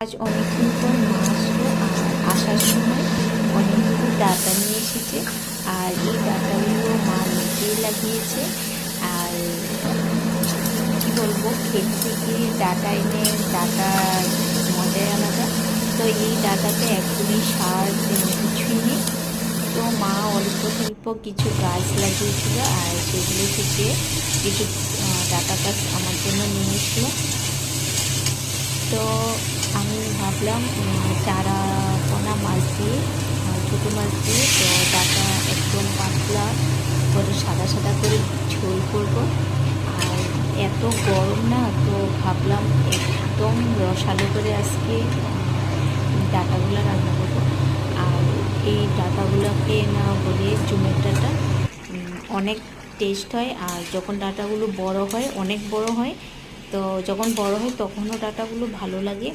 আজ অনেকদিন পর মা আসলো আর আসার সময় অনেকগুলো ডাঁটা নিয়ে এসেছে। আর এই ডাঁটাগুলো মা নিজেই লাগিয়েছে। আর কি বলবো, ক্ষেত থেকে ডাঁটা এনে ডাঁটার মজাই আলাদা। তো এই ডাঁটাতে একদমই সার তেমন কিছুই নেই। তো মা অল্প স্বল্প কিছু গাছ লাগিয়েছিল আর সেগুলো থেকে কিছু ডাঁটা গাছ আমার জন্য নিয়ে এসলো। তো আমি ভাবলাম চারা পোনা মাছ দিয়ে, ছোটো মাছ দিয়ে তো ডাটা একদম পাতলা করে সাদা সাদা করে ঝোল করবো। আর এত গরম না, তো ভাবলাম একদম রসালো করে আজকে ডাটাগুলো রান্না করবো। আর এই ডাটাগুলোকে না বলে জুমের ডাটা, অনেক টেস্ট হয়। আর যখন ডাটাগুলো বড় হয়, অনেক বড় হয়, তো যখন বড় হয় তখনও ডাটাগুলো ভালো লাগে।